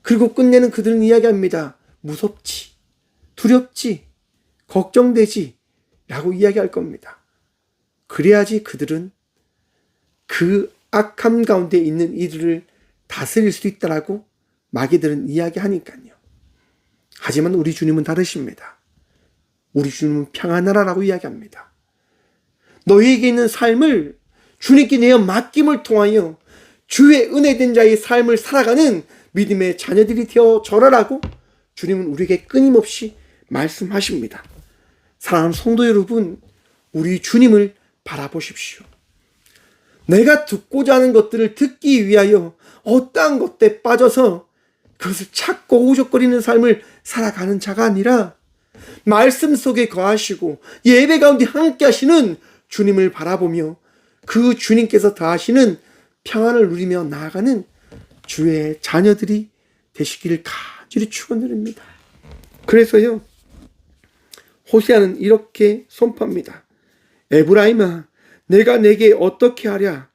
그리고 끝내는 그들은 이야기합니다. 무섭지, 두렵지, 걱정되지 라고 이야기할 겁니다. 그래야지 그들은 그 악함 가운데 있는 이들을 다스릴 수 있다라고 마귀들은 이야기하니까요. 하지만 우리 주님은 다르십니다. 우리 주님은 평안하라라고 이야기합니다. 너희에게 있는 삶을 주님께 내어 맡김을 통하여 주의 은혜된 자의 삶을 살아가는 믿음의 자녀들이 되어 저라라고 주님은 우리에게 끊임없이 말씀하십니다. 사랑하는 성도 여러분, 우리 주님을 바라보십시오. 내가 듣고자 하는 것들을 듣기 위하여 어떠한 것에 빠져서 그것을 찾고 우적거리는 삶을 살아가는 자가 아니라 말씀 속에 거하시고 예배 가운데 함께 하시는 주님을 바라보며 그 주님께서 더하시는 평안을 누리며 나아가는 주의 자녀들이 되시기를 간절히 축원드립니다. 그래서요, 호세아는 이렇게 선포합니다. 에브라임아, 내가 내게 어떻게 하랴?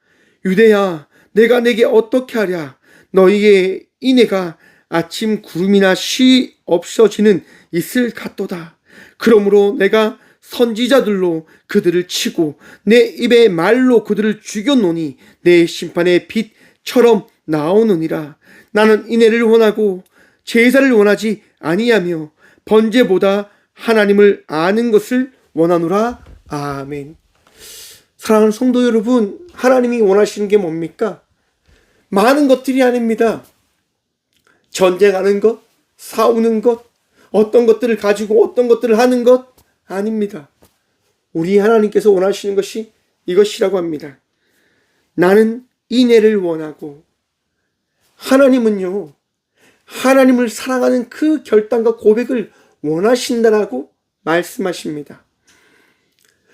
유대야, 내가 내게 어떻게 하랴? 너희의 인애가 아침 구름이나 쉬 없어지는 이슬 같도다. 그러므로 내가 선지자들로 그들을 치고 내 입의 말로 그들을 죽였노니 내 심판의 빛처럼 나오느니라. 나는 인애를 원하고 제사를 원하지 아니하며 번제보다 하나님을 아는 것을 원하노라. 아멘. 사랑하는 성도 여러분, 하나님이 원하시는 게 뭡니까? 많은 것들이 아닙니다. 전쟁하는 것, 싸우는 것, 어떤 것들을 가지고 어떤 것들을 하는 것 아닙니다. 우리 하나님께서 원하시는 것이 이것이라고 합니다. 나는 인애를 원하고, 하나님은요, 하나님을 사랑하는 그 결단과 고백을 원하신다라고 말씀하십니다.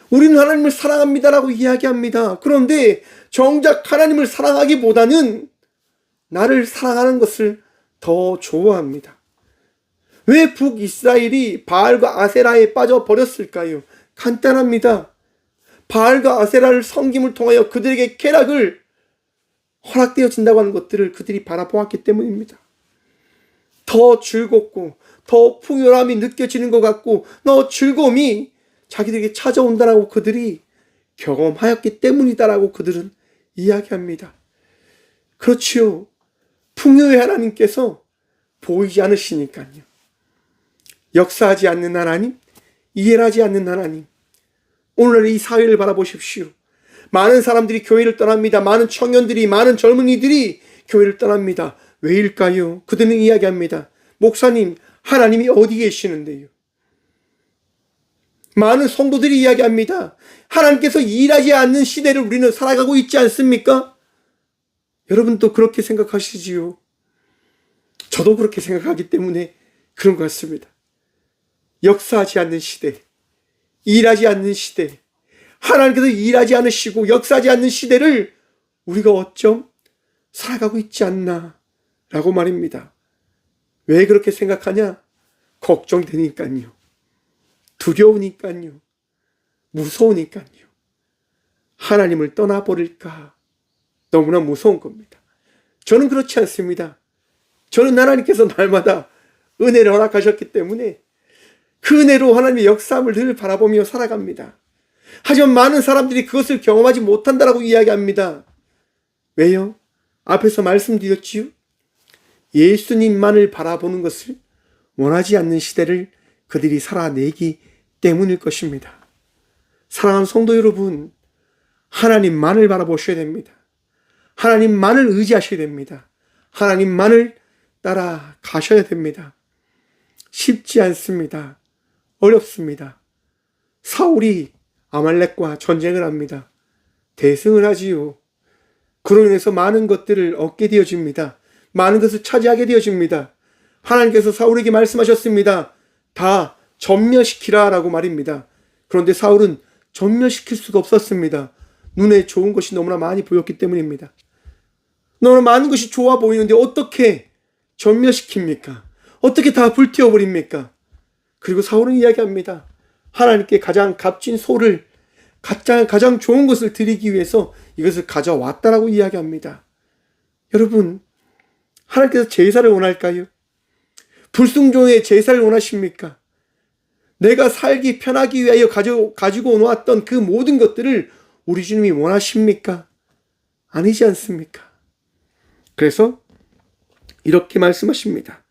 우리는 하나님을 사랑합니다라고 이야기합니다. 그런데 정작 하나님을 사랑하기보다는 나를 사랑하는 것을 더 좋아합니다. 왜 북이스라엘이 바알과 아세라에 빠져버렸을까요? 간단합니다. 바알과 아세라를 섬김을 통하여 그들에게 쾌락을 허락되어진다고 하는 것들을 그들이 바라보았기 때문입니다. 더 즐겁고 더 풍요함이 느껴지는 것 같고 더 즐거움이 자기들에게 찾아온다라고 그들이 경험하였기 때문이다라고 그들은 이야기합니다. 그렇지요. 풍요의 하나님께서 보이지 않으시니까요. 역사하지 않는 하나님, 이해하지 않는 하나님, 오늘 이 사회를 바라보십시오. 많은 사람들이 교회를 떠납니다. 많은 청년들이, 많은 젊은이들이 교회를 떠납니다. 왜일까요? 그들은 이야기합니다. 목사님, 하나님이 어디 계시는데요? 많은 성도들이 이야기합니다. 하나님께서 일하지 않는 시대를 우리는 살아가고 있지 않습니까? 여러분도 그렇게 생각하시지요? 저도 그렇게 생각하기 때문에 그런 것 같습니다. 역사하지 않는 시대, 일하지 않는 시대, 하나님께서 일하지 않으시고 역사하지 않는 시대를 우리가 어쩜 살아가고 있지 않나 라고 말입니다. 왜 그렇게 생각하냐? 걱정되니까요. 두려우니까요. 무서우니까요. 하나님을 떠나버릴까? 너무나 무서운 겁니다. 저는 그렇지 않습니다. 저는 하나님께서 날마다 은혜를 허락하셨기 때문에 그 은혜로 하나님의 역사함을 늘 바라보며 살아갑니다. 하지만 많은 사람들이 그것을 경험하지 못한다라고 이야기합니다. 왜요? 앞에서 말씀드렸지요? 예수님만을 바라보는 것을 원하지 않는 시대를 그들이 살아내기 때문일 것입니다. 사랑하는 성도 여러분, 하나님만을 바라보셔야 됩니다. 하나님만을 의지하셔야 됩니다. 하나님만을 따라가셔야 됩니다. 쉽지 않습니다. 어렵습니다. 사울이 아말렉과 전쟁을 합니다. 대승을 하지요. 그로 인해서 많은 것들을 얻게 되어집니다. 많은 것을 차지하게 되어집니다. 하나님께서 사울에게 말씀하셨습니다. 다 전멸시키라 라고 말입니다. 그런데 사울은 전멸시킬 수가 없었습니다. 눈에 좋은 것이 너무나 많이 보였기 때문입니다. 너무나 많은 것이 좋아 보이는데 어떻게 전멸시킵니까? 어떻게 다 불태워버립니까? 그리고 사울은 이야기합니다. 하나님께 가장 값진 소를, 가장 좋은 것을 드리기 위해서 이것을 가져왔다라고 이야기합니다. 여러분, 하나님께서 제사를 원할까요? 불순종의 제사를 원하십니까? 내가 살기 편하기 위하여 가지고 놓았던 그 모든 것들을 우리 주님이 원하십니까? 아니지 않습니까? 그래서 이렇게 말씀하십니다.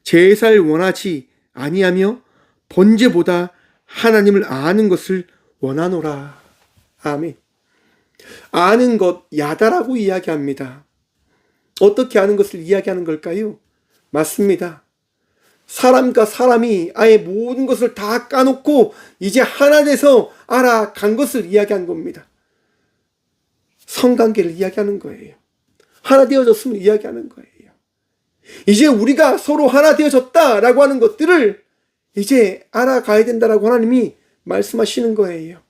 제사를 원하지 아니하며 번제보다 하나님을 아는 것을 원하노라. 아멘. 아는 것, 야다라고 이야기합니다. 어떻게 아는 것을 이야기하는 걸까요? 맞습니다. 사람과 사람이 아예 모든 것을 다 까놓고 이제 하나 돼서 알아간 것을 이야기한 겁니다. 성관계를 이야기하는 거예요. 하나 되어졌음을 이야기하는 거예요. 이제 우리가 서로 하나 되어졌다라고 하는 것들을 이제 알아가야 된다라고 하나님이 말씀하시는 거예요.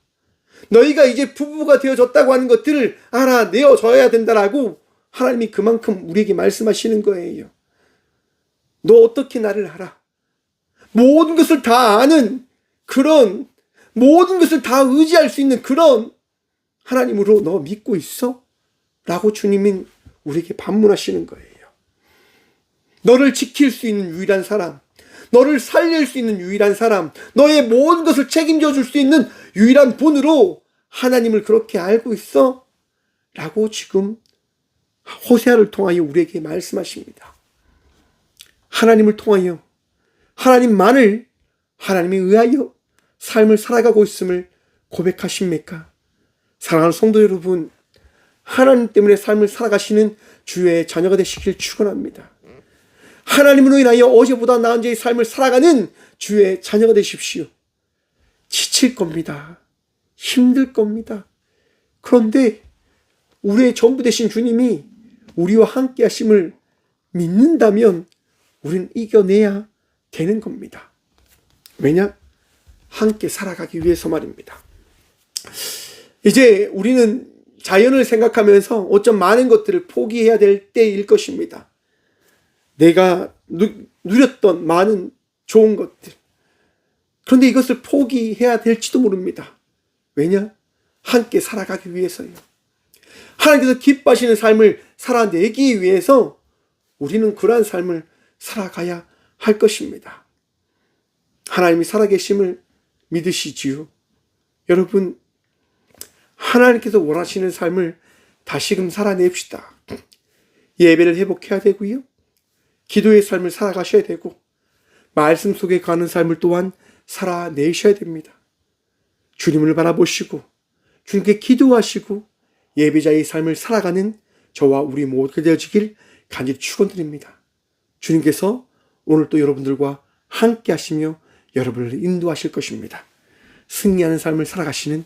너희가 이제 부부가 되어졌다고 하는 것들을 알아내어져야 된다라고 하나님이 그만큼 우리에게 말씀하시는 거예요. 너 어떻게 나를 알아? 모든 것을 다 아는 그런, 모든 것을 다 의지할 수 있는 그런 하나님으로 너 믿고 있어? 라고 주님은 우리에게 반문하시는 거예요. 너를 지킬 수 있는 유일한 사람, 너를 살릴 수 있는 유일한 사람, 너의 모든 것을 책임져 줄 수 있는 유일한 분으로 하나님을 그렇게 알고 있어? 라고 지금 호세아를 통하여 우리에게 말씀하십니다. 하나님을 통하여 하나님만을 하나님에 의하여 삶을 살아가고 있음을 고백하십니까? 사랑하는 성도 여러분, 하나님 때문에 삶을 살아가시는 주의 자녀가 되시길 축원합니다. 하나님으로 인하여 어제보다 나은 자의 삶을 살아가는 주의 자녀가 되십시오. 지칠 겁니다. 힘들 겁니다. 그런데 우리의 전부 되신 주님이 우리와 함께 하심을 믿는다면 우리는 이겨내야 되는 겁니다. 왜냐? 함께 살아가기 위해서 말입니다. 이제 우리는 자연을 생각하면서 어쩜 많은 것들을 포기해야 될 때일 것입니다. 내가 누렸던 많은 좋은 것들. 그런데 이것을 포기해야 될지도 모릅니다. 왜냐? 함께 살아가기 위해서요. 하나님께서 기뻐하시는 삶을 살아내기 위해서 우리는 그러한 삶을 살아가야 할 것입니다. 하나님이 살아계심을 믿으시지요. 여러분, 하나님께서 원하시는 삶을 다시금 살아냅시다. 예배를 회복해야 되고요. 기도의 삶을 살아가셔야 되고, 말씀 속에 가는 삶을 또한 살아내셔야 됩니다. 주님을 바라보시고 주님께 기도하시고 예배자의 삶을 살아가는 저와 우리 모두가 되어지길 간절히 축원드립니다. 주님께서 오늘 또 여러분들과 함께 하시며 여러분을 인도하실 것입니다. 승리하는 삶을 살아가시는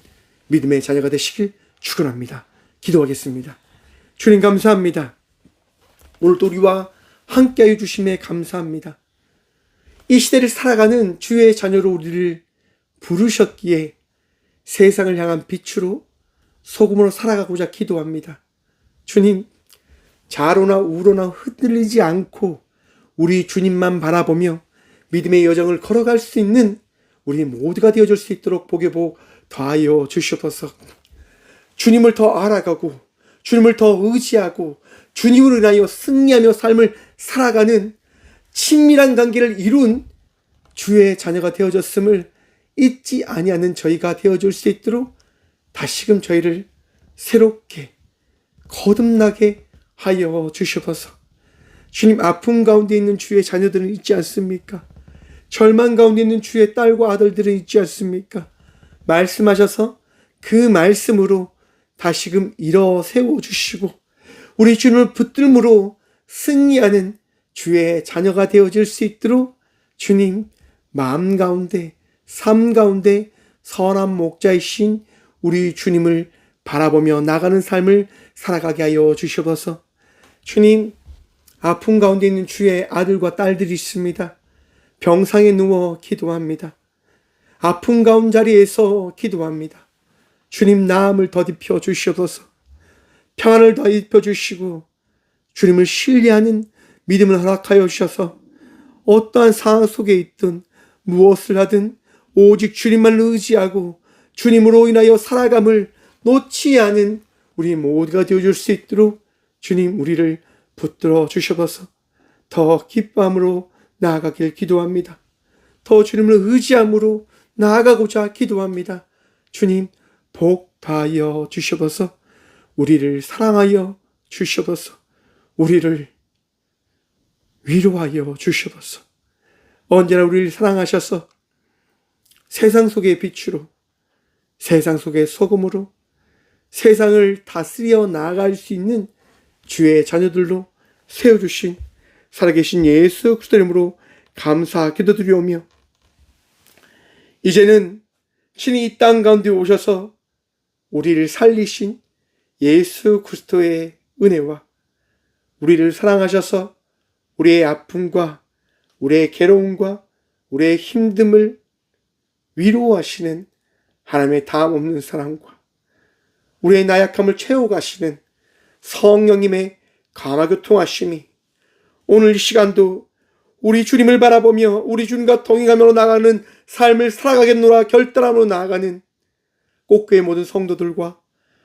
믿음의 자녀가 되시길 축원합니다. 기도하겠습니다. 주님 감사합니다. 오늘도 우리와 함께하여 주심에 감사합니다. 이 시대를 살아가는 주의 자녀로 우리를 부르셨기에 세상을 향한 빛으로 소금으로 살아가고자 기도합니다. 주님, 좌로나 우로나 흔들리지 않고 우리 주님만 바라보며 믿음의 여정을 걸어갈 수 있는 우리 모두가 되어줄 수 있도록 복의 복 더하여 주시옵소서. 주님을 더 알아가고 주님을 더 의지하고 주님으로 인하여 승리하며 삶을 살아가는 친밀한 관계를 이룬 주의 자녀가 되어졌음을 잊지 아니하는 저희가 되어줄 수 있도록 다시금 저희를 새롭게 거듭나게 하여 주시옵소서. 주님, 아픔 가운데 있는 주의 자녀들은 있지 않습니까? 절망 가운데 있는 주의 딸과 아들들은 있지 않습니까? 말씀하셔서 그 말씀으로 다시금 일어 세워주시고 우리 주님을 붙들므로 승리하는 주의 자녀가 되어질 수 있도록 주님 마음 가운데 삶 가운데 선한 목자이신 우리 주님을 바라보며 나가는 삶을 살아가게 하여 주시옵소서. 주님, 아픔 가운데 있는 주의 아들과 딸들이 있습니다. 병상에 누워 기도합니다. 아픈 가운 자리에서 기도합니다. 주님, 나음을 더딥혀 주시옵소서. 평안을 더입혀 주시고 주님을 신뢰하는 믿음을 허락하여 주셔서 어떠한 상황 속에 있든 무엇을 하든 오직 주님만 의지하고 주님으로 인하여 살아감을 놓지 않은 우리 모두가 되어줄 수 있도록 주님, 우리를 붙들어 주셔서 더 기뻐함으로 나아가길 기도합니다. 더 주님을 의지함으로 나아가고자 기도합니다. 주님, 복 다하여 주셔서 우리를 사랑하여 주셔서 우리를 위로하여 주셔서 언제나 우리를 사랑하셔서 세상 속의 빛으로 세상 속의 소금으로 세상을 다스려 나아갈 수 있는 주의 자녀들로 세워주신 살아계신 예수 그리스도 이름으로 감사 기도드리오며 이제는 친히 이 땅 가운데 오셔서 우리를 살리신 예수 그리스도의 은혜와 우리를 사랑하셔서 우리의 아픔과 우리의 괴로움과 우리의 힘듦을 위로하시는 하나님의 다음 없는 사랑과 우리의 나약함을 채워가시는 성령님의 감화교통하심이 오늘 이 시간도 우리 주님을 바라보며 우리 주님과 동행하며 나가는 삶을 살아가겠노라 결단함으로 나아가는 꽃교회 모든 성도들과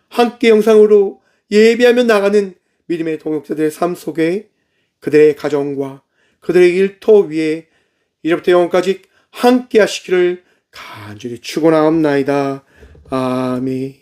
함께 영상으로 예배하며 나가는 믿음의 동역자들의 삶 속에 그들의 가정과 그들의 일터 위에 이제부터 영원까지 함께 하시기를 간절히 축원하옵나이다. 아멘.